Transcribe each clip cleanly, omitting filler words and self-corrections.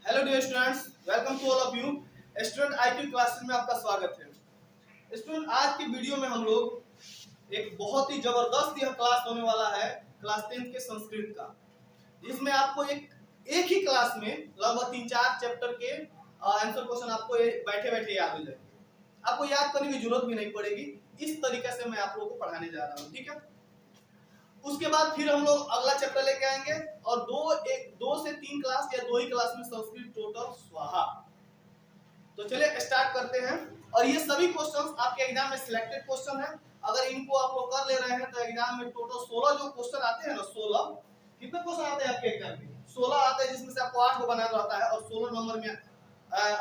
Hello dear students, welcome to all of you. Student IQ classes में आपका स्वागत है। स्टूडेंट, आज की वीडियो में हम लोग एक बहुत ही जबरदस्त यह क्लास होने वाला है क्लास 10 के संस्कृत का, जिसमें आपको एक ही क्लास में लगभग 3-4 चैप्टर के आंसर क्वेश्चन आपको बैठे बैठे याद हो जाएंगे। आपको याद करने की जरूरत भी नहीं पड़ेगी। इस तरीके से मैं आप लोगों को पढ़ाने जा रहा हूँ, ठीक है। उसके बाद फिर हम लोग अगला चैप्टर लेके आएंगे और दो से तीन क्लास या 2 ही क्लास में संस्कृत टोटल स्वाहा। तो चलिए स्टार्ट करते हैं। और ये सभी क्वेश्चंस आपके एग्जाम में सिलेक्टेड क्वेश्चन है। अगर इनको आप लोग कर ले रहे हैं तो एग्जाम में टोटल 16 जो क्वेश्चन आते हैं ना, 16 कितने क्वेश्चन आते हैं आपके एग्जाम में? 16 आते हैं, जिसमें से आपको 8 को बनाना रहता है और 16 नंबर में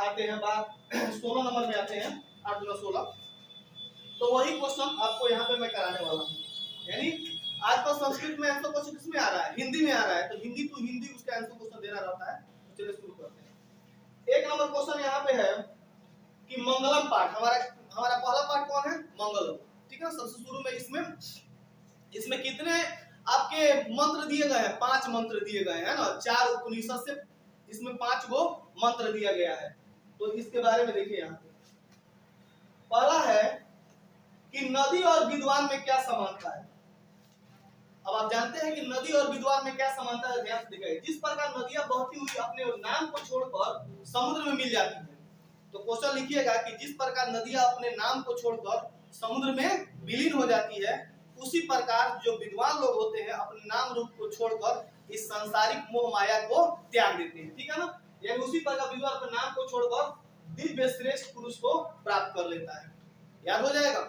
आते हैं। बात 16 नंबर में आते हैं, 8 गुना 16। तो वही क्वेश्चन आपको यहाँ पे मैं कराने वाला हूँ। यानी आज तो संस्कृत में आंसर क्वेश्चन किसमें आ रहा है? हिंदी में आ रहा है। तो हिंदी टू हिंदी उसका आंसर क्वेश्चन देना रहता है। तो चलिए शुरू करते हैं। एक नंबर क्वेश्चन यहाँ पे है कि मंगलम पाठ, हमारा पहला पाठ कौन है? मंगलम, ठीक है। सबसे शुरू में इसमें कितने आपके मंत्र दिए गए हैं? 5 मंत्र दिए गए हैं ना। 4 उपनिषद से इसमें 5 गो मंत्र दिया गया है। तो इसके बारे में देखिए यहाँ पे पहला है कि नदी और विद्वान में क्या समानता है। अब आप जानते हैं कि नदी और विद्वान में क्या समानता है, ध्यान से देखिए। जिस प्रकार नदियां बहती हुई अपने नाम को छोड़कर समुद्र में मिल जाती है, तो क्वेश्चन लिखिएगा कि जिस प्रकार नदियां अपने नाम को छोड़कर समुद्र में विलीन हो जाती है, उसी प्रकार जो विद्वान लोग होते हैं अपने नाम रूप को छोड़कर इस सांसारिक मोह माया को त्याग देते हैं, ठीक है ना। यानी उसी प्रकार विद्वान अपने नाम को छोड़कर दिव्य श्रेष्ठ पुरुष को प्राप्त कर लेता है। याद हो जाएगा,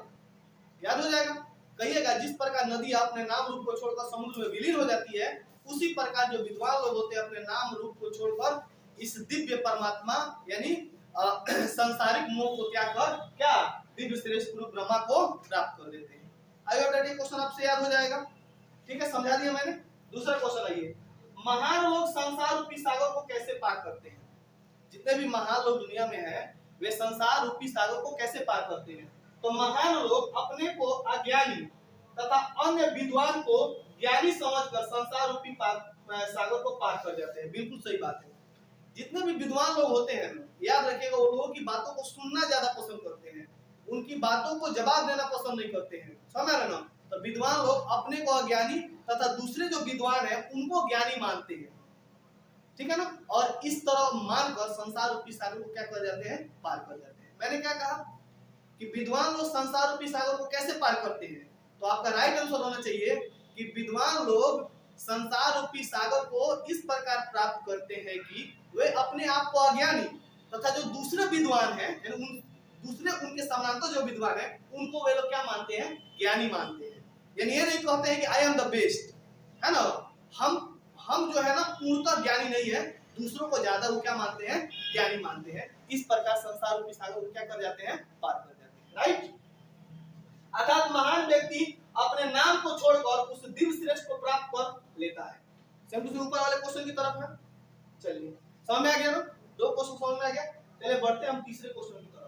याद हो जाएगा। कहिएगा, जिस प्रकार नदी अपने नाम रूप को छोड़कर समुद्र में विलीन हो जाती है, उसी प्रकार जो विद्वान लोग होते हैं अपने नाम रूप को छोड़कर इस दिव्य परमात्मा यानी संसारिक मोह को त्याग कर क्या दिव्य श्रेष्ठ पुरुष ब्रह्मा को प्राप्त कर देते हैं। आई होप दैट क्वेश्चन आपसे याद हो जाएगा, ठीक है। समझा दिया मैंने। दूसरा क्वेश्चन आइए, महान लोग संसार रूपी सागर को कैसे पार करते हैं? जितने भी महान लोग दुनिया में हैं, वे संसार रूपी सागर को कैसे पार करते हैं? तो महान लोग अपने को अज्ञानी तथा अन्य विद्वान को ज्ञानी समझकर संसार रूपी सागर को पार कर जाते हैं। बिल्कुल सही बात है। जितने भी विद्वान लोग होते हैं, याद रखिएगा, वो लोगों की बातों को सुनना ज्यादा पसंद करते हैं, उनकी बातों को जवाब देना पसंद नहीं करते हैं। समझ रहे ना। तो विद्वान लोग अपने को अज्ञानी तथा दूसरे जो विद्वान है उनको ज्ञानी मानते हैं, ठीक है ना। और इस तरह मानकर संसार रूपी सागर को क्या कर जाते हैं? पार कर जाते हैं। मैंने क्या कहा कि विद्वान लोग संसार रूपी सागर को कैसे पार करते हैं? तो आपका राइट आंसर होना चाहिए कि विद्वान लोग संसार रूपी सागर को इस प्रकार प्राप्त करते हैं कि वे अपने आप को अज्ञानी तथा जो दूसरे विद्वान हैं, दूसरे उनके समानांतर जो विद्वान हैं, उनको वे लोग क्या मानते हैं? ज्ञानी मानते हैं। यानी ये नहीं कहते हैं कि आई एम द बेस्ट, है ना। हम जो है ना पूर्णतः ज्ञानी नहीं है, दूसरों को ज्यादा वो क्या मानते हैं? ज्ञानी मानते हैं। इस प्रकार संसार रूपी सागर को क्या कर जाते हैं? पार कर जाते हैं, राइट। अर्थात महान व्यक्ति अपने नाम को छोड़कर उस दिव्य श्रेष्ठ को प्राप्त कर लेता है। सेम टू सेम ऊपर वाले क्वेश्चन की तरफ है। चलिए, समझ में आ गया ना? 2 क्वेश्चन समझ में आ गया। चलिए बढ़ते हैं हम तीसरे क्वेश्चन की तरफ।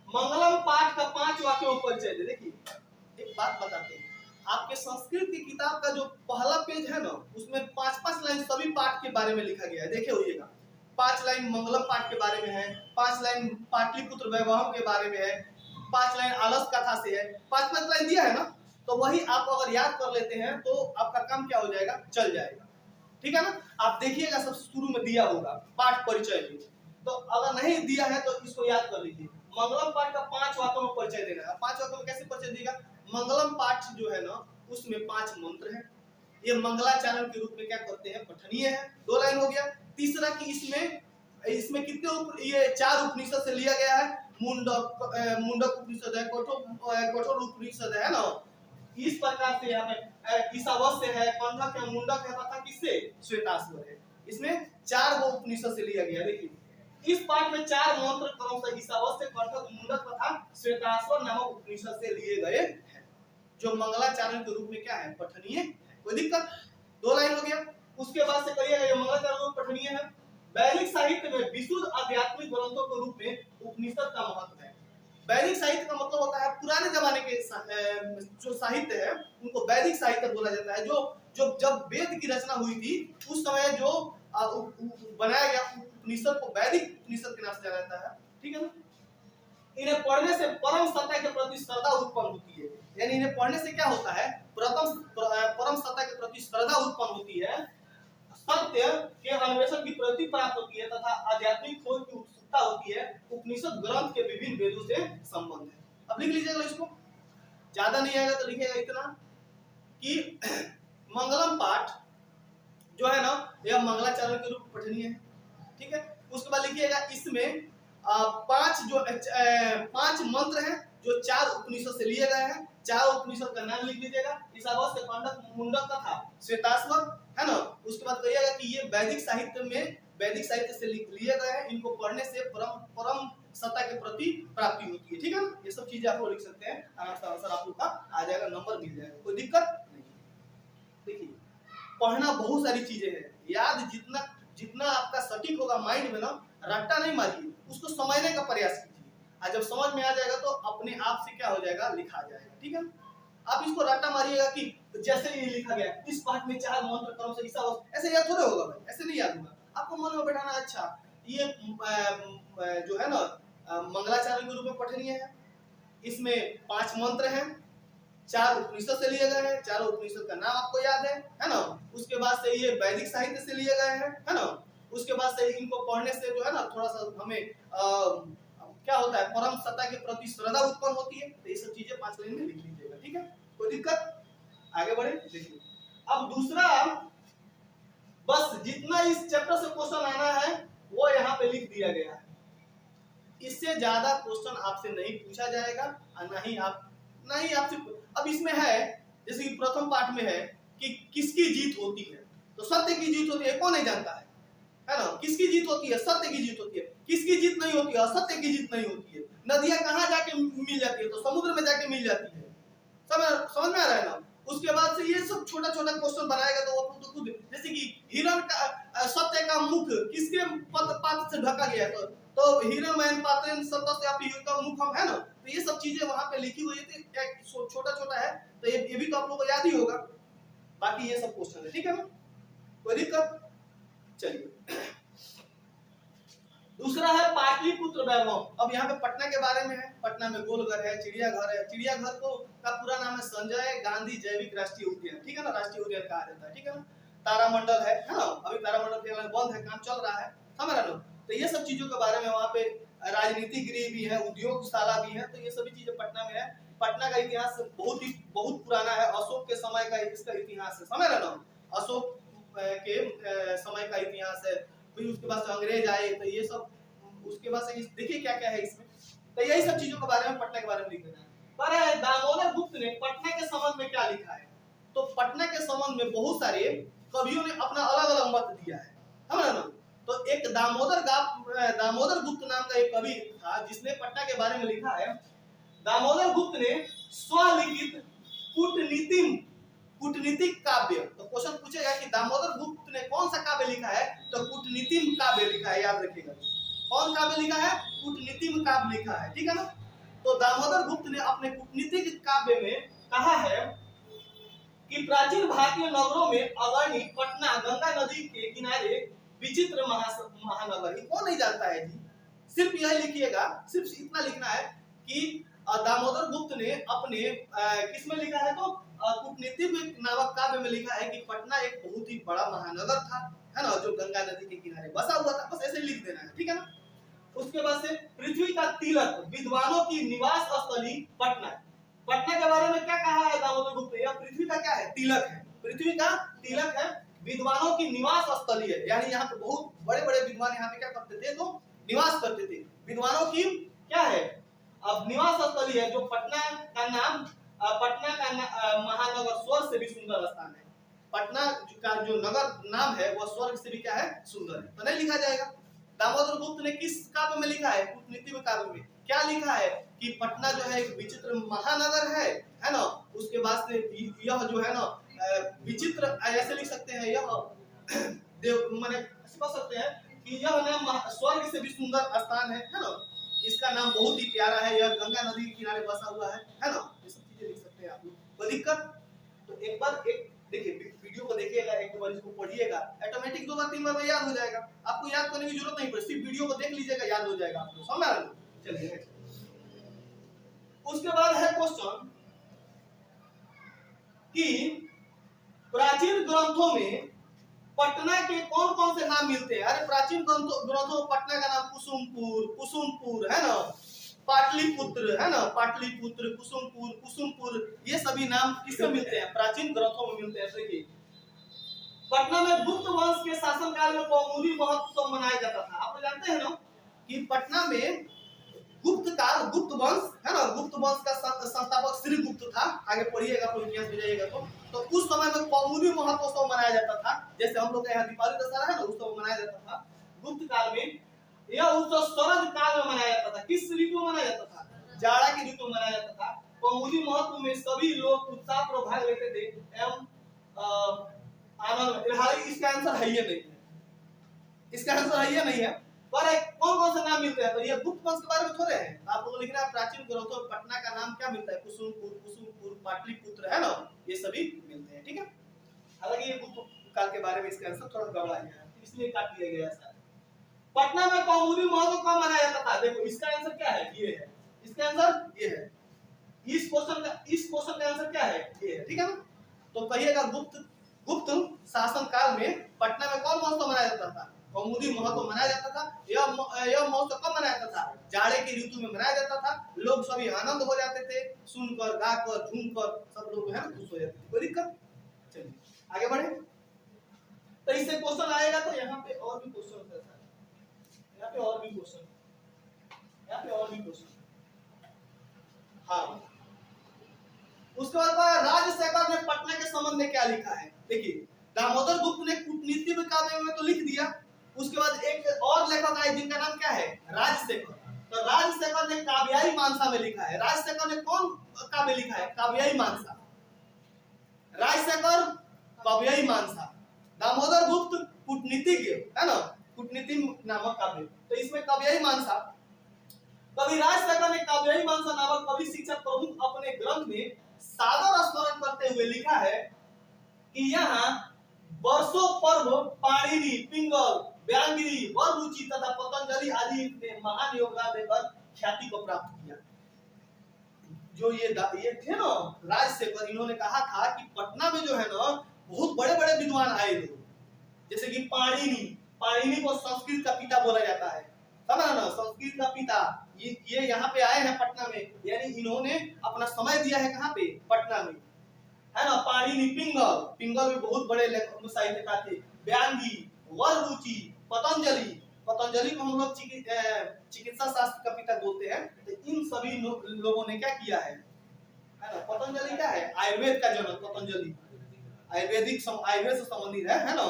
मंगलम पाठ का 5 वाक्यों में परिचय दे। देखिए, एक बात बताते हैं, आपके संस्कृत की किताब का जो पहला पेज है ना, उसमें 5-5 लाइन सभी पाठ के बारे में लिखा गया है। देखिए होइएगा, 5 लाइन मंगलम पाठ के बारे में है, 5 लाइन पाटलिपुत्र वैभव के बारे में है, 5 लाइन आलस कथा से है। 5-5 लाइन दिया है ना। तो वही आप अगर याद कर लेते हैं तो आपका काम क्या हो जाएगा? चल जाएगा, ठीक है ना। आप देखिएगा सबसे शुरू में दिया होगा पाठ परिचय भी, तो अगर नहीं दिया है तो इसको याद कर लीजिए। मंगलम पाठ का 5 वाक्यों में परिचय देना है। 5 वाक्यों में कैसे परिचय देगा? मंगलम पाठ जो है ना, उसमें 5 मंत्र हैं। ये मंगलाचरण के रूप में क्या करते हैं? पठनीय है। 2 लाइन हो गया। तीसरा कि इसमें कितने ये 4 उपनिषद से लिया गया है। मुंडक उपनिषद है, कठोर उपनिषद है ना। इस प्रकार से यहाँ पे ईशावास्य है, कंठक है, मुंडक है तथा किससे? श्वेताश्वर है। इसमें 4 वो उपनिषद से लिया गया। देखिए, इस पाठ में 4 मंत्र क्रमशः ईशावास्य, कंठक, मुंडक तथा श्वेताश्वर नामक उपनिषद से लिए गए हैं, जो मंगलाचरण के रूप में क्या है? पठनीय है। कोई दिक्कत? 2 लाइन हो गया। उसके बाद से कहिएगा ये मंगलाचरण रूप पठनीय है। वैदिक साहित्य में विशुद्ध आध्यात्मिक ग्रंथों के रूप में उपनिषद का महत्व है। वैदिक साहित्य का मतलब होता है पुराने जमाने के जो साहित्य है उनको वैदिक साहित्य बोला जाता है। जो जब वेद की रचना हुई थी उस समय जो बनाया गया उपनिषद को वैदिक उपनिषद के नाम से जाना जाता है, ठीक है ना। इन्हें पढ़ने से परम सत्ता के प्रति श्रद्धा उत्पन्न होती है, यानी इन्हें पढ़ने से क्या होता है, परम सत्ता के प्रति श्रद्धा उत्पन्न होती है, सत्य के अन्वेषण की प्रवृत्ति प्राप्त होती है तथा आध्यात्मिक खोज की उत्सुकता होती है। उपनिषद ग्रंथ के विभिन्न वेदों से संबंध है। अब लिख लीजिएगा इसको, ज्यादा नहीं आएगा तो लिखिएगा इतना कि मंगलम पाठ जो है ना यह मंगलाचरण के रूप में पठनीय है, ठीक है। उसके बाद लिखिएगा इसमें पांच मंत्र हैं जो 4 उपनिषद से लिए गए हैं। 4 उपनिषद का नाम लिख लीजिएगा, ईशावास्य, पांडव, मुंडक तथा श्वेताश्वर, है ना। उसके बाद कहिएगा कि ये वैदिक साहित्य से लिए गए हैं, इनको पढ़ने से परम सत्ता के प्रति प्राप्ति होती है, ठीक है ना। ये सब चीजें आप लोग लिख सकते हैं, आंसर आप लोग का आ जाएगा, नंबर मिल जाएगा, कोई दिक्कत नहीं। देखिए पढ़ना बहुत सारी चीजें हैं, याद जितना आपका सटीक होगा माइंड में ना, रट्टा नहीं मारिए, उसको समझने का प्रयास कीजिए, और जब समझ में आ जाएगा तो अपने आप से क्या हो जाएगा, लिखा जाएगा, ठीक है। आप इसको रट्टा मारिएगा कि जैसे ये लिखा गया इस पाठ में 4 मंत्र क्रम से ऐसे याद थोड़े होगा भाई, ऐसे नहीं याद होगा, आपको मन में बैठाना। अच्छा ये जो है ना मंगलाचरण के रूप में पठनीय है, इसमें 5 मंत्र हैं, 4 उपनिषद से लिए गए हैं, 4 उपनिषद का नाम आपको याद है ना। उसके बाद से ये वैदिक साहित्य से लिए गए हैं, है ना। उसके बाद से इनको पढ़ने से जो है ना थोड़ा सा हमें क्या होता है, परम सत्ता के प्रति श्रद्धा उत्पन्न होती है। तो ये सब चीजें 5 लाइन में लिख लीजिएगा, ठीक है, कोई दिक्कत। आगे बढ़े, देखिए अब दूसरा, बस जितना इस चैप्टर से क्वेश्चन आना है वो यहाँ पे लिख दिया गया है, इससे ज्यादा क्वेश्चन आपसे नहीं पूछा जाएगा और ना ही आपसे। अब इसमें है जैसे कि प्रथम पाठ में है कि किसकी जीत होती है, तो सत्य की जीत होती है, कौन नहीं जानता है ना। किसकी जीत होती है, सत्य की जीत होती है। किसकी जीत नहीं होती है, असत्य की जीत नहीं होती है। नदियां कहाँ जाके मिल जाती है, तो समुद्र में जाके मिल जाती है, समझ में आ रहा है ना। उसके बाद से ये सब छोटा छोटा क्वेश्चन बनाएगा तो वो तो खुद, जैसे कि हिरण का सत्य का मुख किसके पात्र से ढका गया है, तो हिरण मैन पात्र सत्य से आप का मुख हम, है ना। तो ये सब चीजें वहां पे लिखी हुई थी, छोटा छोटा है, तो ये भी तो आप लोगों को याद ही होगा। बाकी ये सब क्वेश्चन है, ठीक है ना, कोई दिक्कत। चलिए दूसरा है पाटलिपुत्र वैभव। अब यहाँ पे पटना के बारे में है, पटना में गोलघर है, चिड़ियाघर है। चिड़ियाघर को का पूरा नाम है संजय गांधी जैविक राष्ट्रीय उद्यान, ठीक है ना, राष्ट्रीय उद्यान कहा जाता है, ठीक है ना। तारामंडल है ना, अभी तारामंडल फिलहाल बंद है, काम चल रहा है, समझ रहे हो। तो ये सब चीजों के बारे में वहाँ पे राजनीतिक गृह भी है, उद्योगशाला भी है, तो ये सभी चीजें पटना में है। पटना का इतिहास बहुत पुराना है, अशोक के समय का इसका इतिहास है, समझ रहे ना, अशोक के समय का इतिहास है। फिर उसके बाद से अंग्रेज आए, तो ये सब, उसके बाद से देखिए क्या क्या है इसमें, तो यही सब चीजों के बारे में, पटना के बारे में लिख देना है। पर दामोदर गुप्त ने पटना के संबंध में क्या लिखा है, तो पटना के संबंध में बहुत सारे कवियों ने अपना अलग अलग मत दिया है, समझ ना। तो एक दामोदर गुप्त नाम का एक कवि था जिसने पटना के बारे में लिखा है। दामोदर गुप्त ने स्वलिखित कूटनीतिक काव्य, तो क्वेश्चन पूछेगा कि दामोदर गुप्त ने कौन सा काव्य लिखा है, तो कूटनीतिम काव्य लिखा है, याद रखिएगा। कौन काव्य लिखा है, कूटनीतिम काव्य लिखा है, ठीक है ना। तो दामोदर गुप्त ने अपने कूटनीतिक काव्य में कहा है कि प्राचीन भारतीय नगरों में अग्रणी पटना गंगा नदी के किनारे विचित्र महानगर। कौन नहीं जानता है जी, सिर्फ यह लिखिएगा, सिर्फ इतना लिखना है कि दामोदर गुप्त ने अपने किसमें लिखा है, तो कूटनीतिक नामक काव्य में लिखा है कि पटना एक बहुत ही बड़ा महानगर था, है ना, जो गंगा नदी के किनारे बसा हुआ था। बस ऐसे लिख देना है, ठीक है ना। उसके बाद से पृथ्वी का तिलक, विद्वानों की निवास स्थली पटना। पटना के बारे में क्या कहा है दामोदर गुप्त, यह पृथ्वी का क्या है, तिलक है, पृथ्वी का तिलक है, विद्वानों की निवास स्थली है, यानी यहाँ पे बहुत बड़े बड़े विद्वान यहाँ पे क्या करते थे, तो निवास करते थे। विद्वानों की क्या है, अब निवास स्थली है, जो पटना का नाम, पटना का महानगर स्वर्ग से भी सुंदर स्थान है। पटना का जो नगर नाम है वह स्वर्ग से भी क्या है, सुंदर है, तो नहीं लिखा जाएगा। दामोदर गुप्त ने किस काव्य में लिखा है, कूटनीति में काव्य में क्या लिखा है कि पटना जो है एक विचित्र महानगर है ना। उसके बाद से यह जो है ना विचित्र, ऐसे लिख सकते हैं, यह देव माने समझ सकते हैं कि यह नाम स्वर्ग से भी सुंदर स्थान है ना। इसका नाम बहुत ही प्यारा है, यह गंगा नदी के किनारे बसा हुआ है ना। ये सब चीजें लिख सकते हैं आप लोग, कोई दिक्कत। तो एक बार एक देखिए वीडियो को देखिएगा, एक दो बार इसको पढ़िएगा, ऑटोमेटिक 2 बार 3 बार में याद हो जाएगा। आपको याद करने की जरूरत नहीं पड़ेगी, सिर्फ वीडियो को देख लीजिएगा, याद हो जाएगा आपको। समझ आ रहा है? चलिए उसके बाद है क्वेश्चन कि प्राचीन ग्रंथों में पटना के कौन कौन से नाम मिलते हैं? अरे प्राचीन ग्रंथों में पटना का नाम कुसुमपुर है ना, पाटलिपुत्र है ना, पाटलिपुत्र, कुसुमपुर, ये सभी नाम किसमें मिलते हैं? प्राचीन ग्रंथों में मिलते हैं। देखिए पटना में गुप्त वंश के शासनकाल में कौमुदी महोत्सव मनाया जाता था। आप लोग जानते हैं ना कि पटना में गुप्त वंश है ना, गुप्त वंश का संस्थापक श्री गुप्त था। आगे पढ़िएगा तो इतिहास में जाइएगा तो उस समय में कौमुदी महोत्सव मनाया जाता था। जैसे हम लोग का यहाँ दीपावली दशहरा है ना, उस समय मनाया जाता था। गुप्त काल में यह उत्सव शरद काल में मनाया जाता था। किस ऋतु में मनाया जाता था? जाड़ा की ऋतु में मनाया जाता था। कौमुदी महोत्सव में सभी लोग उत्साहपूर्वक भाग लेते थे एवं आनंद। हालांकि इसका आंसर है ये नहीं है, इसका आंसर है ये नहीं है, पर कौन कौन से नाम मिलते हैं? तो ये गुप्त वंश के बारे में थोड़े हैं, आप लोगों को लिखना है प्राचीन ग्रंथों में पटना का नाम क्या मिलता है? कुसुमपुर, पाटलिपुत्र है ना, ये सभी मिलते हैं। ठीक है, हालांकि ये गुप्त काल के बारे में इसका आंसर थोड़ा गड़बड़ा है, इसलिए काट दिया गया है। पटना में कौमुदी महोत्सव कब मनाया जाता था? देखो इसका आंसर क्या है? ये है, इसका आंसर ये है। इस क्वेश्चन का आंसर क्या है? ये है। ठीक है ना, तो कहिएगा गुप्त शासन काल में पटना में कौन महोत्सव मनाया जाता था? कौमुदी महोत्सव मनाया जाता था। यह महोत्सव कब मनाया जाता था? जाड़े की ऋतु में मनाया जाता था। लोग सभी आनंद हो जाते थे, सुनकर, गाकर, झूमकर सब लोग है ना खुश हो जाते थे। कोई दिक्कत? चलिए आगे बढ़े। तो इससे क्वेश्चन आएगा, तो यहाँ पे और भी क्वेश्चन है, यहाँ पे और भी क्वेश्चन, यहाँ पे और भी क्वेश्चन। हाँ, उसके बाद राजशेखर ने पटना के संबंध में क्या लिखा है? देखिए दामोदर गुप्त ने कूटनीति काव्य में तो लिख दिया। उसके बाद एक और लेखक आए जिनका नाम क्या है? राजशेखर। तो राजशेखर ने काव्यायी मानसा में लिखा है। राजशेखर ने कौन काव्य लिखा है? काव्यायी मानसा। राजशेखर काव्यायी मानसा। दामोदर गुप्त कूटनीतिज्ञ है ना, कूटनीति नामक काव्य। तो इसमें काव्यायी मानसा, कवि राजशेखर ने काव्यायी मानसा नामक कवि शिक्षक प्रमुख अपने ग्रंथ में सादर स्मरण करते हुए लिखा है कि यहाँ वर्षों पर्व पाणिनि, पिंगल, व्यांगिनी, वररुचि तथा पतंजलि आदि ने महान योगदान देकर ख्याति को प्राप्त किया। जो ये थे ना राजशेखर, इन्होंने कहा था कि पटना में जो है ना बहुत बड़े बड़े विद्वान आए थे, जैसे कि पाणिनि को संस्कृत का पिता बोला जाता है। समझ ना, संस्कृत का पिता ये यहाँ पे आए हैं पटना में, यानी इन्होंने अपना समय दिया है कहाँ पे? पटना में है ना। पाणिनि, पिंगल भी बहुत बड़े साहित्यकार थे। व्यांगी, वररुचि, पतंजलि को हम लोग चिकित्सा शास्त्र का पिता बोलते हैं। तो इन सभी लोगों ने क्या किया है ना, पतंजलि क्या है? आयुर्वेद का जनक पतंजलि, आयुर्वेद से संबंधित है ना।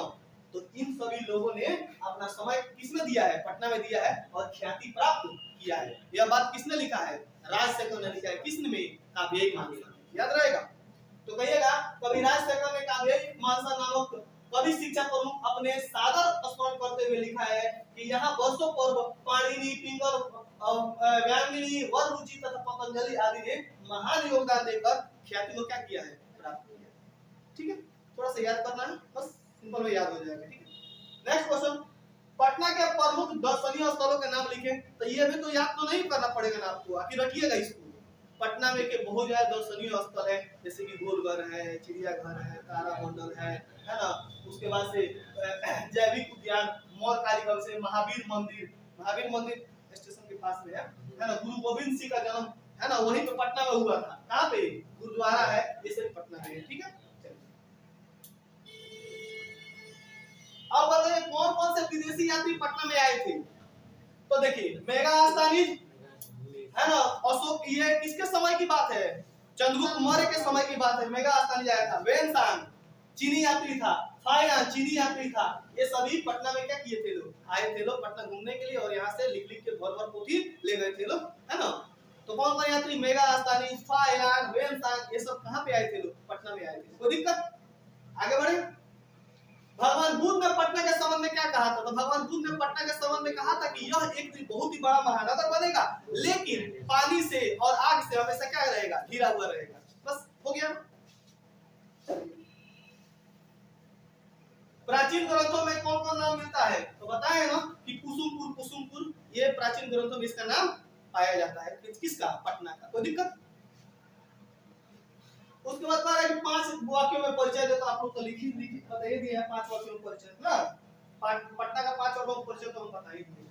तो इन सभी लोगों ने अपना समय किसमें दिया है? पटना में दिया है और ख्याति प्राप्त किया है। यह बात किसने लिखा है? राजशेखर ने लिखा है। किसने में? काव्यायी मानसा। याद रहेगा। तो कहिएगा कवि राजशेखर ने काव्यायी मानसा नामक कवि शिक्षा प्रमुख अपने सादर स्मरण करते हुए लिखा है कि यहाँ वर्षों पर्व पाणिनि, पिंगल, व्यांगिनी, वररुचि तथा पतंजलि आदि ने महान योगदान देकर ख्याति को क्या किया है? प्राप्त किया। ठीक है, थोड़ा सा याद करना है, बस सिंपल में याद हो जाएगा। ठीक है, नेक्स्ट क्वेश्चन, पटना के प्रमुख दर्शनीय स्थलों के नाम लिखे। तो ये भी तो याद तो नहीं करना पड़ेगा ना आपको, आखिर रखिएगा इसको। पटना में के बहुत ज्यादा दर्शनीय स्थल है, जैसे कि गोलघर है, चिड़ियाघर है, तारामंडल है ना। उसके बाद से जैविक उद्यान, मौर्य कालीगंज से महावीर मंदिर स्टेशन के पास में है ना। गुरु गोविंद सिंह का जन्म है ना वहीं पे पटना में हुआ था। कहाँ पे? गुरुद्वारा है, ये सभी पटना में है। ठीक है, अब बताइए कौन कौन से विदेशी यात्री पटना में आए थे? तो देखिए मेगास्थनीज है ना, अशोक, ये किसके समय की बात है? चंद्रगुप्त मौर्य के समय की बात है। मेगास्थनीज आया था। वेनसांग चीनी यात्री था, फाया चीनी यात्री था। ये सभी पटना में क्या किए थे? लोग आए थे, लोग पटना घूमने के लिए, और यहाँ से लिख लिख के भर पोथी ले गए थे लोग, है ना। तो कौन कौन यात्री? मेगास्थनीज, फायान, वेनसांग, ये सब कहाँ पे आए थे? लोग पटना में आए थे। कोई दिक्कत? आगे बढ़े। भगवान बुद्ध ने पटना के संबंध में क्या कहा था? तो भगवान बुद्ध ने पटना के संबंध में कहा था कि यह एक दिन बहुत ही बड़ा महानगर बनेगा, लेकिन पानी से और आग से हमेशा क्या रहेगा? घिरा हुआ रहेगा। बस हो गया। प्राचीन ग्रंथों में कौन कौन नाम मिलता है? तो बताए ना कि कुसुमपुर, कुसुमपुर ये प्राचीन ग्रंथों में इसका नाम पाया जाता है। किसका? पटना का। कोई दिक्कत? उसके बाद कह रहा है कि 5 वाक्यों में परिचय देता। आप लोग तो लिखी बताइए दिया है 5 वाक्यों में परिचय ना। पटना का 5 वाक्यों में परिचय तो हम बता ही दिए।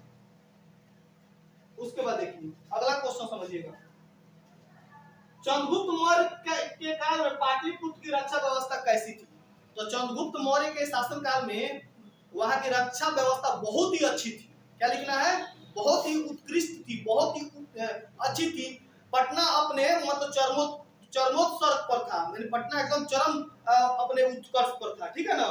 उसके बाद देखिए अगला क्वेश्चन समझिएगा। चंद्रगुप्त मौर्य के काल में पाटलिपुत्र की रक्षा व्यवस्था कैसी थी? तो चंद्रगुप्त मौर्य के शासन काल में वहां की रक्षा व्यवस्था बहुत ही अच्छी थी। क्या लिखना है? बहुत ही उत्कृष्ट थी, बहुत ही अच्छी थी। पटना अपने मतलब चरमोत्कर्ष पर था, यानी पटना एकदम चरम अपने उत्कर्ष पर था। ठीक है ना?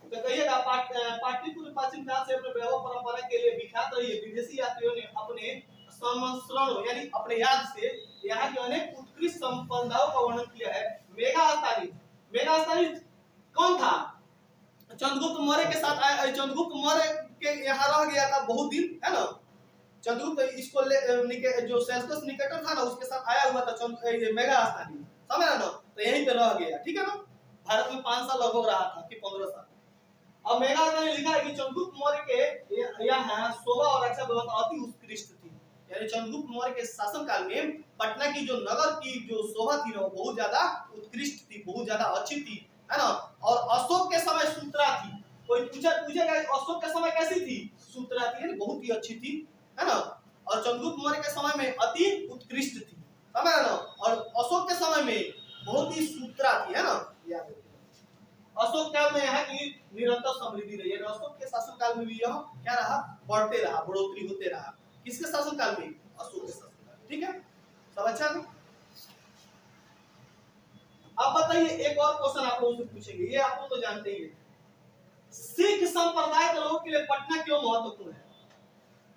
तो कहिएगा पाटलिपुत्र प्राचीन काल से अपने वैभव परंपरा के लिए विख्यात रही है। विदेशी यात्रियों ने अपने संस्मरण यानी अपने याद से यहाँ के अनेक उत्कृष्ट संपदाओं का वर्णन किया है। मेगा स्थानीय कौन था? चंद्रगुप्त मौर्य के साथ आया। चंद्रगुप्त मौर्य के यहाँ रह गया था बहुत दिन, है ना। चंद्रगुप्त इसको जो सेल्यूकस निकेटर था ना उसके साथ आया हुआ था मेगा स्थानीय, समझ रहे ना। तो यहीं पे रह गया। ठीक है ना। भारत में 5 साल लगभग रहा था कि 15 साल। अब मेगा ने लिखा है कि चंद्रगुप्त मौर्य के यहाँ शोभा और रक्षा व्यवस्था अति उत्कृष्ट थी। यानी चंद्रगुप्त मौर्य के शासन काल में पटना की जो नगर की जो शोभा थी ना वो बहुत ज्यादा उत्कृष्ट थी, बहुत ज्यादा अच्छी थी, है ना। और अशोक के समय सुतरा थी। कोई पूछेगा अशोक के समय कैसी थी? सुतरा थी, यानी बहुत ही अच्छी थी, है ना। और चंद्रगुप्त मौर्य के समय में अति उत्कृष्ट थी, समझ रहे ना। और अशोक के समय में बहुत ही सुतरा थी, है ना। याद अशोक काल में यहाँ की निरंतर समृद्धि रही है। अशोक के शासन काल में भी यह क्या रहा? बढ़ते रहा, बढ़ोतरी होते रहा। किसके शासन काल में? अशोक के शासन काल। ठीक है, सब अच्छा है। अब बताइए एक और क्वेश्चन आप लोगों से पूछेंगे, ये आप लोग तो जानते ही हैं। सिख संप्रदाय के लोगों के लिए पटना क्यों महत्वपूर्ण है?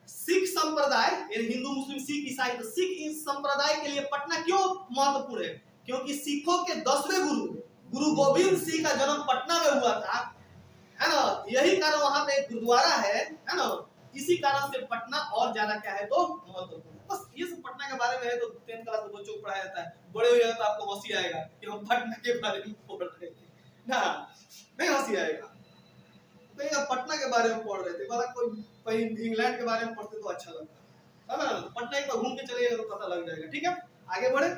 सिख संप्रदाय हिंदू मुस्लिम सिख ईसाई, तो सिख संप्रदाय के लिए पटना क्यों महत्वपूर्ण है? क्योंकि सिखों के 10वें गुरु गोविंद सिंह का जन्म पटना में हुआ था, है ना। यही कारण वहां पे गुरुद्वारा है ना। इसी कारण से पटना और ज्यादा क्या है तो महत्वपूर्ण है। बस ये सब पटना के बारे में है। तो 10th क्लास के बच्चों को पढ़ाया जाता है। बड़े हो जाए तो आपको हंसी आएगा कि हम पटना के बारे में पढ़ रहे थे ना, नहीं हंसी आएगा। कहीं आप पटना के बारे में पढ़ रहे थे, भला कोई कहीं इंग्लैंड के बारे में पढ़ते तो अच्छा लगता है ना। पटना एक बार घूम के चलिएगा तो पता लग जाएगा। ठीक है, आगे बढ़े।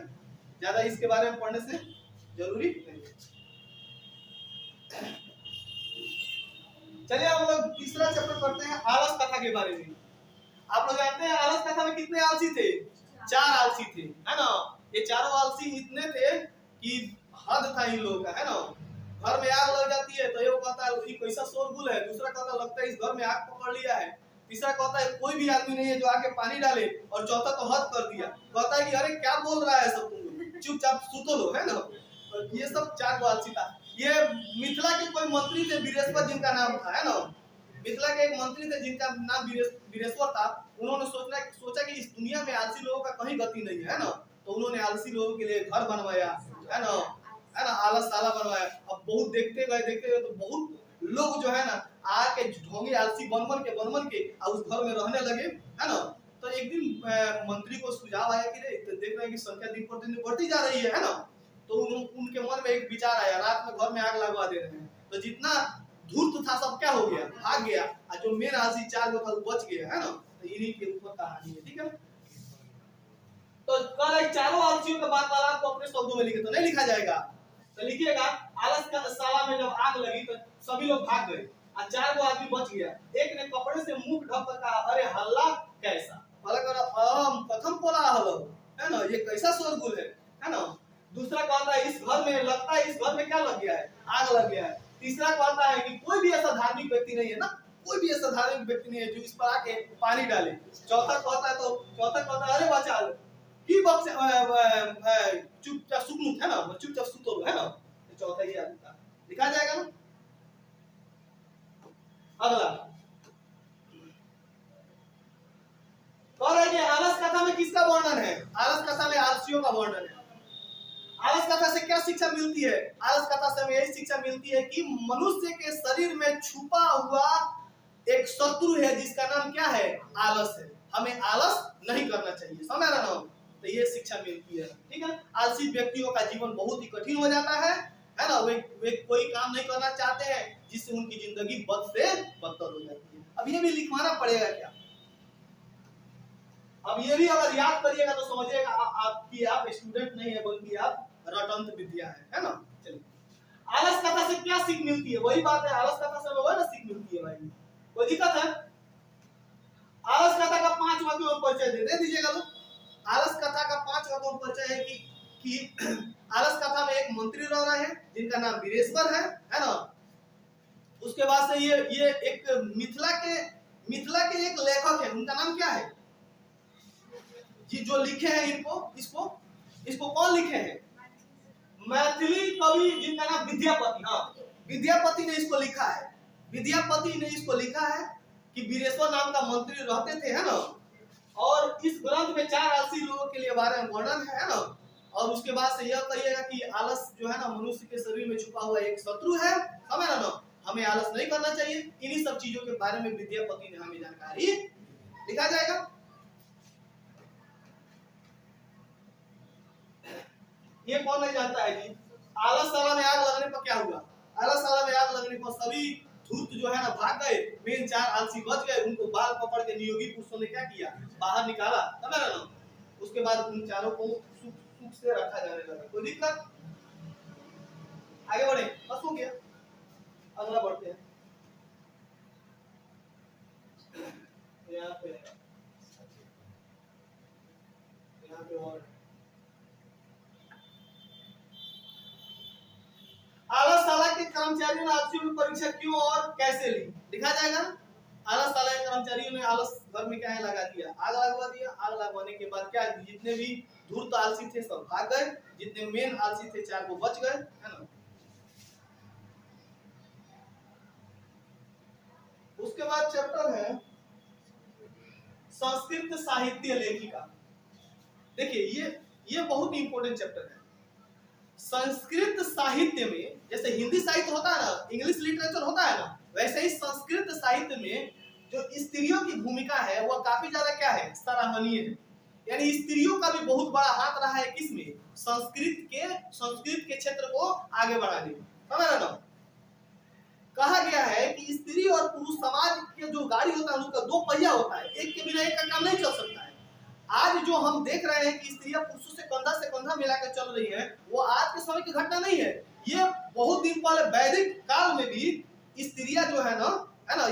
ज्यादा इसके बारे में पढ़ने से जरूरी नहीं है। चलिए हम लोग तीसरा चैप्टर पढ़ते हैं आलस कथा के बारे में। आप लोग जानते हैं आलस कथा में कितने आलसी थे? 4 आलसी थे, है ना। ये चारों आलसी इतने थे कि हद था इन लोगों का, है ना। घर में आग लग जाती है तो ये कहता है ये कैसा शोरगुल है। दूसरा कहता है लगता है इस घर में आग पकड़ लिया है। तीसरा कहता है कोई भी आदमी नहीं है जो आके पानी डाले। और चौथा तो हद कर दिया, कहता है कि अरे क्या बोल रहा है सब तुम, चुपचाप सुतो लो, है ना। और ये सब 4 आलसी था। ये मिथिला के कोई मंत्री थे वीरेश्वर जिनका नाम था, है ना। मिथिला के एक मंत्री थे जिनका नाम वीरेश्वर था। उन्होंने सोचा कि इस दुनिया में आलसी लोगों का कहीं गति नहीं है ना। तो उन्होंने आलसी लोगों के लिए घर बनवाया, है ना, आलसशाला बनवाया। अब बहुत देखते गए तो बहुत लोग जो है ना आके ढोंगे आलसी बन के उस घर में रहने लगे, है ना। तो एक दिन मंत्री को सुझाव आया कि देख रहे हैं कि संख्या दिन पर दिन बढ़ती जा रही है ना। तो उनके मन में एक विचार आया, रात में घर में आग लगवा दे रहे हैं। तो जितना धूर्त था सब क्या हो गया? भाग गया। और जो मेन आलसी 4 गो था वो बच गया, है ना। तो इन्हीं के ऊपर कहानी है। ठीक है, तो कल चारों आलसियों के वार्तालाप को अपने शब्दों में लिखे तो नहीं लिखा जाएगा। तो लिखिएगा आलस का शाला में जब आग लगी तो सभी लोग भाग गए और 4 गो आदमी बच गया। एक ने कपड़े से मुंह ढक कर कहा अरे हल्ला कैसा? प्रथम बोला हलो, है ना, ये कैसा शोरगुल है ना। दूसरा कहता है इस घर में लगता है इस घर में क्या लग गया है? आग लग गया है। तीसरा कहता है कि कोई भी ऐसा धार्मिक व्यक्ति नहीं है ना, कोई भी ऐसा धार्मिक व्यक्ति नहीं है जो इस पर आके पानी डाले। चौथा कहता है अरे बचा लो की बक्से चुपचाप सुकनूत, है ना, चुपचाप सुतो, है ना। चौथा ये आदमी था, लिखा जाएगा ना। अगला और आलस कथा में किसका वर्णन है? आलस कथा में आलसियों का वर्णन है। आलस कथा से क्या शिक्षा मिलती है? आलस कथा से हमें यही शिक्षा मिलती है कि मनुष्य के शरीर में छुपा हुआ एक शत्रु है जिसका नाम क्या है? आलस है। हमें आलस नहीं करना चाहिए, समझ रहे ना। तो ये शिक्षा मिलती है। ठीक है, आलसी व्यक्तियों का जीवन बहुत ही कठिन हो जाता है, है ना, वे कोई काम नहीं करना चाहते हैं जिससे उनकी जिंदगी बद से बदतर हो जाती है। अब ये भी लिखवाना पड़ेगा क्या? अब ये भी अगर याद करिएगा तो समझिएगा आपकी आप स्टूडेंट नहीं है बल्कि आप रटंत विद्या है ना। चलिए, आलस कथा से क्या सीख मिलती है? वही बात है, आलस कथा से वही ना सीख मिलती है भाई, कोई दिक्कत है? आलस कथा का 5 वाक्यों में परिचय दे दीजिएगा लोग। आलस कथा का 5 वाक्यों में परिचय है कि आलस कथा में एक मंत्री रह रहे हैं जिनका नाम वीरेश्वर है ना। उसके बाद से ये एक मिथिला के एक लेखक है, उनका नाम क्या है जी, जो लिखे हैं इसको कौन लिखे हैं? मैथिली कवि जिनका नाम विद्यापति। हाँ, विद्यापति ने इसको लिखा है। विद्यापति ने इसको लिखा है कि वीरेश्वर नाम का मंत्री रहते थे, है ना। और इस ग्रंथ में 4 आलसी लोगों के लिए बारे में वर्णन है ना। और उसके बाद से यह कहिएगा कि आलस जो है ना मनुष्य के शरीर में छुपा हुआ एक शत्रु है, समझ रहे ना, हमें आलस नहीं करना चाहिए। इन्हीं सब चीजों के बारे में विद्यापति ने हमें जानकारी लिखा जाएगा। ये कौन नहीं जानता है जी? आलसशाला में आग लगने पर क्या हुआ? आलसशाला में आग लगने पर सभी धूर्त जो है ना भाग गए, मेन 4 आलसी बच गए। उनको बाल पकड़ के नियोगी पुरुषों ने क्या किया? बाहर निकाला, समझ रहे ना। उसके बाद उन चारों को सुख से रखा जाने लगा। कोई दिक्कत? आगे बढ़े, बस हो गया, अगला बढ़ते हैं। यहाँ पे और आलसशाला के कर्मचारियों ने आलसियों में परीक्षा क्यों और कैसे ली, लिखा जाएगा। आलसशाला के कर्मचारियों ने आलस घर में क्या है लगा दिया, आग लगवा दिया। आग लगवाने के बाद क्या, जितने भी धूर्त आलसी थे सब भाग गए, जितने मेन आलसी थे 4 वो बच गए, है ना। उसके बाद चैप्टर है संस्कृत साहित्य लेखिका। देखिए ये बहुत ही इंपॉर्टेंट चैप्टर है। संस्कृत साहित्य में जैसे हिंदी साहित्य होता है ना, इंग्लिश लिटरेचर होता है ना, वैसे ही संस्कृत साहित्य में जो स्त्रियों की भूमिका है वह काफी ज्यादा क्या है, सराहनीय है। यानी स्त्रियों का भी बहुत बड़ा हाथ रहा है किसमें? संस्कृत के क्षेत्र को आगे बढ़ाने में, समझ रहे ना। कहा गया है कि स्त्री और पुरुष समाज के जो गाड़ी होता है उसका 2 पहिया होता है, एक के बिना एक का काम नहीं चल सकता है। आज जो हम देख रहे हैं कि स्त्रियां पुरुषों से कंधा मिलाकर चल रही हैं, वो आज के समय की घटना नहीं है। ये बहुत दिन पहले वैदिक काल में भी स्त्रियां जो है ना,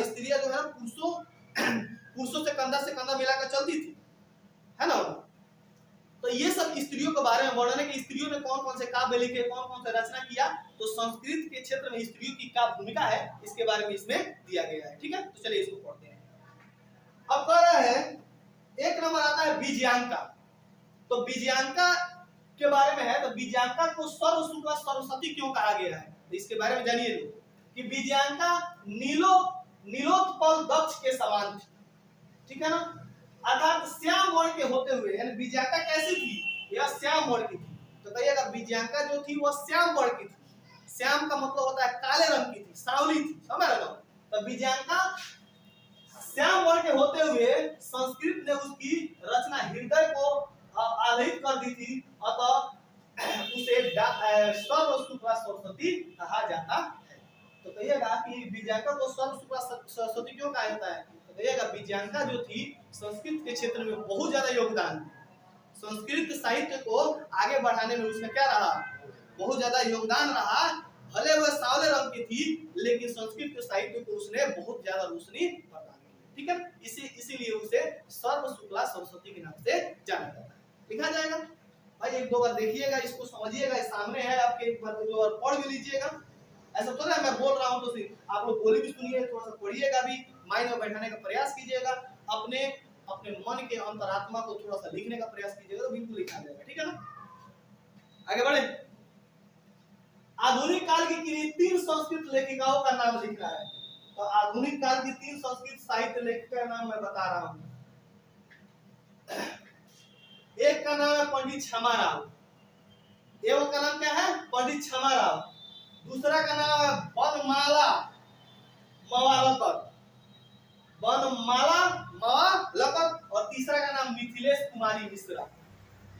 स्त्रियां जो है पुरुषों से कंधा मिलाकर चलती थी, है ना। तो ये सब स्त्रियों के बारे में वर्णन है कि स्त्रियों ने कौन कौन से काव्य लिखे, कौन कौन से रचना किया। तो संस्कृत के क्षेत्र में स्त्रियों की क्या भूमिका है इसके बारे में इसमें दिया गया है, ठीक है। तो चलिए इसको पढ़ते हैं। अब कह रहा है 1 नंबर आता है विजयांका। तो विजयांका के बारे में है, तो विजयांका को सर्व शुक्ला सरस्वती क्यों कहा गया है, तो इसके बारे में जानिए लोग कि विजयांका नीलोत्पल दक्ष के समान थी, ठीक है ना। अर्थात श्याम वर्ण के होते हुए, यानी विजयांका कैसी थी? यह श्याम वर्ण की थी। तो कहिएगा विजयांका जो थी वह श्याम वर्ण की थी। श्याम का मतलब होता है काले रंग की थी, सांवली थी, समझ रहे हो। तो विजयांका श्याम वर्ण के होते हुए संस्कृत ने उसकी रचना हृदय को आह्लादित कर दी थी, अतः उसे सर्व शुक्ला सरस्वती कहा जाता है। तो कहिएगा कि विजयांका को सर्व शुक्ला सरस्वती क्यों कहा जाता है? तो कहिएगा विजयांका जो थी संस्कृत के क्षेत्र में बहुत ज्यादा योगदान, संस्कृत साहित्य को आगे बढ़ाने में उसका क्या रहा, बहुत ज्यादा योगदान रहा। भले वह सांवले रंग की थी लेकिन संस्कृत के साहित्य को उसने बहुत ज्यादा रोशनी प्रदान की, ठीक है। इसीलिए उसे सर्व शुक्ला सरस्वती के नाम से जाना जाता है। लिखा जाएगा भाई, 1-2 बार देखिएगा, इसको समझिएगा, सामने है आपके, एक बार 2 बार पढ़ भी लीजिएगा। ऐसा तो नहीं मैं बोल रहा हूं तो सिर्फ आप लोग बोली भी सुनिए, थोड़ा सा पढ़िएगा भी, माइंड में बैठाने का प्रयास कीजिएगा, अपने मन के अंतरात्मा को थोड़ा सा लिखने का प्रयास कीजिएगा, तो बिल्कुल लिखा जाएगा, ठीक है ना। आगे बढ़े। आधुनिक काल की 3 संस्कृत लेखिकाओं का नाम लिखना है। तो आधुनिक काल की 3 संस्कृत साहित्य लेखिका का नाम मैं बता रहा हूं। एक का नाम है पंडित क्षमाराव, एक का नाम क्या है? पंडित क्षमाराव। दूसरा का नाम है वनमाला मवालकर, और तीसरा का नाम मिथिलेश कुमारी मिश्रा।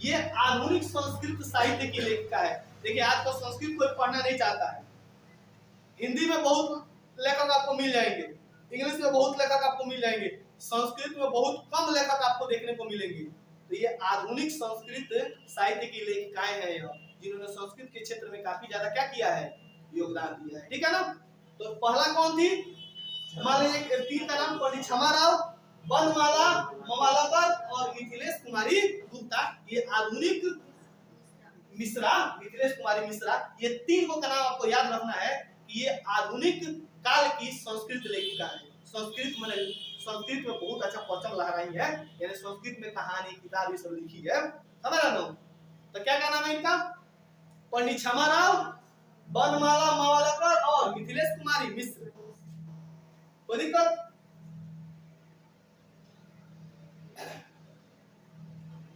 ये आधुनिक संस्कृत साहित्य की लेखिका है। देखिए आज तो संस्कृत कोई पढ़ना नहीं चाहता है। हिंदी में बहुत लेखक आपको मिल जाएंगे, इंग्लिश में बहुत लेखक आपको मिल जाएंगे, संस्कृत में बहुत कम लेखक आपको देखने को मिलेंगे। तो ये आधुनिक संस्कृत साहित्य की लेखिकाएं हैं जिन्होंने संस्कृत के क्षेत्र में काफी ज्यादा क्या किया है, योगदान दिया है। ठीक है ना। तो पहला कौन थी, मान लीजिए तीन का नाम पंडित क्षमा राव, बनमाला ममालाकर और मिथिलेश कुमारी गुप्ता। ये आधुनिक मिश्रा, मिथिलेश कुमारी मिश्रा, ये तीन को का नाम आपको याद रखना है कि ये आधुनिक काल की संस्कृत लेखिका है। संस्कृत में बहुत अच्छा परचम लहराई है, यानी संस्कृत में कहानी किताब ये सब लिखी है। समझ रहे हो। तो क्या नाम है इनका, पंडित क्षमा राव, बनमाला ममालाकर और मिथिलेश कुमारी मिश्र। कोई दिक्कत?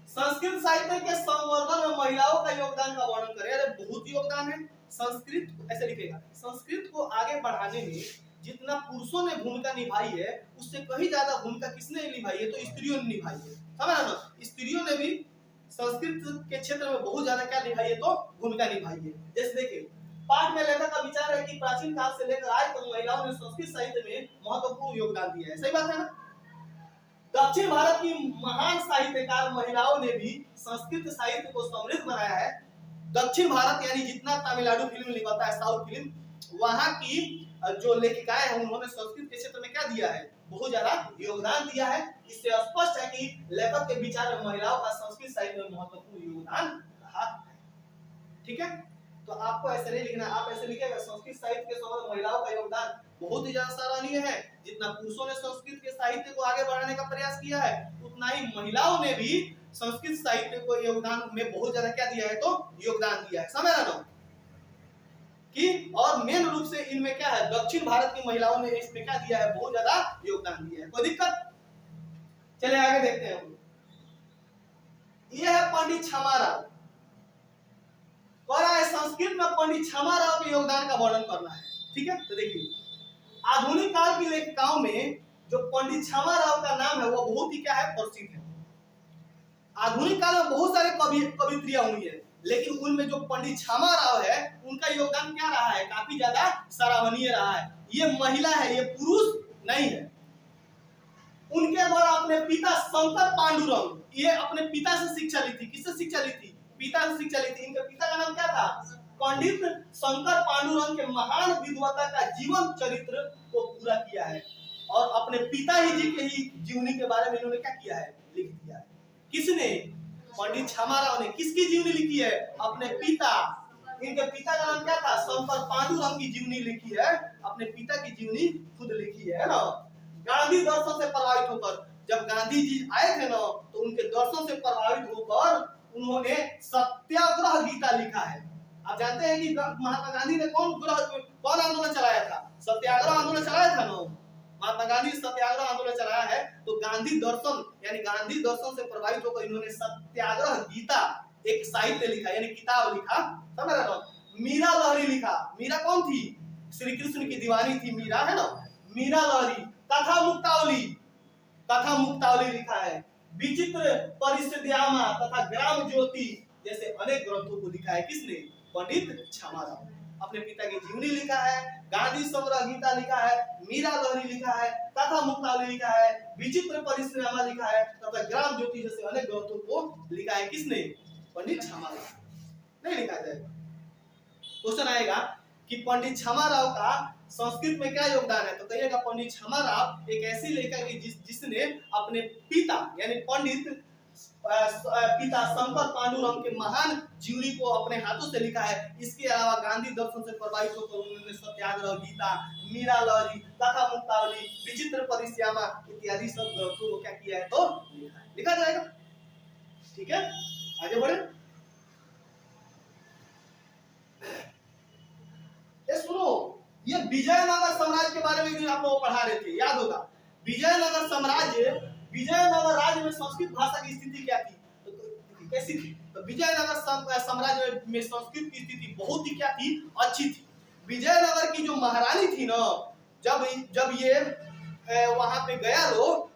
संस्कृत साहित्य के संवर्धन में महिलाओं का योगदान का वर्णन करें। अरे बहुत योगदान है। संस्कृत ऐसे लिखेगा, संस्कृत को आगे बढ़ाने में जितना पुरुषों ने भूमिका निभाई है उससे कहीं ज्यादा भूमिका किसने निभाई है, तो स्त्रियों ने निभाई है। समझ ना, स्त्रियों ने भी संस्कृत के क्षेत्र में बहुत ज्यादा क्या निभाई है, तो भूमिका निभाई है। जैसे देखिए पाठ में लेखक का विचार है कि प्राचीन काल से लेकर आज तक महिलाओं ने संस्कृत साहित्य में महत्वपूर्ण योगदान दिया है। सही बात है ना। दक्षिण भारत की महान साहित्यकार महिलाओं ने भी संस्कृत साहित्य को समृद्ध बनाया है। दक्षिण भारत यानी जितना तमिलनाडु फिल्म निकलता है, साउथ फिल्म, वहां की जो लेखिकाएं हैं उन्होंने संस्कृत के क्षेत्र में क्या दिया है, बहुत ज्यादा योगदान दिया है। इससे स्पष्ट है कि लेखक के विचार में महिलाओं का संस्कृत साहित्य में महत्वपूर्ण योगदान रहा है। ठीक है। तो आपको ऐसे नहीं लिखना, आप ऐसे लिखिएगा संस्कृत साहित्य के संबंध महिलाओं का योगदान बहुत ही ज्यादा सराहनीय है। जितना पुरुषों ने संस्कृत के साहित्य को आगे बढ़ाने का प्रयास किया है, उतना ही महिलाओं ने भी संस्कृत साहित्य को योगदान में बहुत ज्यादा क्या दिया है, तो योगदान दिया है। समझ रहे हो कि और मेन रूप से इनमें क्या है, दक्षिण भारत की महिलाओं ने इसमें क्या दिया है, बहुत ज्यादा योगदान दिया है। कोई दिक्कत? चले आगे देखते हैं। यह है पंडित क्षमा राव। संस्कृत में पंडित क्षमा राव के योगदान का वर्णन करना है। ठीक है। तो देखिए आधुनिक काल की लेखिकाओं में जो पंडित क्षमा राव का नाम है वो बहुत ही क्या है, प्रसिद्ध है। आधुनिक काल में बहुत सारे कवित्रियां हुई है, लेकिन उनमें जो पंडित क्षमा राव है उनका योगदान क्या रहा है, काफी ज्यादा सराहनीय रहा है। ये महिला है, ये पुरुष नहीं है। उनके द्वारा अपने पिता शंकर पांडुरंग, ये अपने पिता से शिक्षा ली थी। किससे शिक्षा ली थी, पिता से शिक्षा ली थी। इनके पिता का नाम क्या था, पंडित शंकर पांडुरंग के महान विद्वता का जीवन चरित्र को पूरा किया है और अपने पिता जी के ही जीवनी के बारे में इन्होंने क्या किया है, लिख दिया है। किसने, पंडित क्षमा राव ने। किसकी जीवनी लिखी है, अपने पिता। इनके पिता का नाम क्या था, शंकर पांडुरंग की जीवनी लिखी है, अपने पिता की जीवनी खुद लिखी है ना। गांधी दर्शन से प्रभावित होकर, जब गांधी जी आए थे ना, तो उनके दर्शन से प्रभावित होकर उन्होंने सत्याग्रह गीता लिखा है। आप जानते हैं कि महात्मा गांधी ने कौन आंदोलन चलाया था, सत्याग्रह आंदोलन चलाया था ना। महात्मा गांधी सत्याग्रह आंदोलन चलाया है, तो गांधी दर्शन यानी गांधी दर्शन से प्रभावित होकर इन्होंने सत्याग्रह गीता एक साहित्य लिखा, यानी किताब लिखा। समझ रहे हो। मीरा लहरी लिखा। मीरा कौन थी, श्री कृष्ण की दीवानी थी मीरा, है ना। मीरा लहरी। कथा मुक्तावली लिखा है। विचित्र परिस्थितियामा तथा ग्राम ज्योति जैसे अनेक ग्रंथों को लिखा है। किसने, पंडित क्षमा राव। अपने पिता की जीवनी लिखा है, गांधी संग्रह गीता लिखा है, मीरा लहरी लिखा है, कथा मुक्तावली लिखा है, विचित्र परिस्थितियामा लिखा है तथा ग्राम ज्योति जैसे अनेक ग्रंथों को लिखा है। किसने, पंडित क्षमा राव। नहीं लिखा जाएगा। क्वेश्चन आएगा कि पंडित क्षमा राव का संस्कृत में क्या योगदान है, तो कहिएगा पंडित क्षमा राव एक ऐसी लेखिका है जिसने अपने पिता यानी पंडित पिता शंकर पांडुरंग के महान जीवनी को अपने हाथों से लिखा है। इसके अलावा गांधी दर्शन से प्रभावित होकर उन्होंने सत्याग्रह गीता, मीरा लहरी, कथा मुक्तावली, विचित्र परिस्थितियामा इत्यादि सब ग्रंथों को क्या किया है, तो लिखा जाएगा। ठीक है, आगे बढ़े। सुनो, ये विजयनगर साम्राज्य के बारे में भी आप लोग पढ़ा रहे थे, याद होगा। विजयनगर साम्राज्य, विजयनगर राज्य में संस्कृत भाषा की स्थिति क्या थी, तो कैसी थी? तो विजयनगर साम्राज्य में संस्कृत की स्थिति बहुत ही क्या थी, अच्छी थी। विजयनगर की जो महारानी थी ना, जब ये वहां पे गया लोग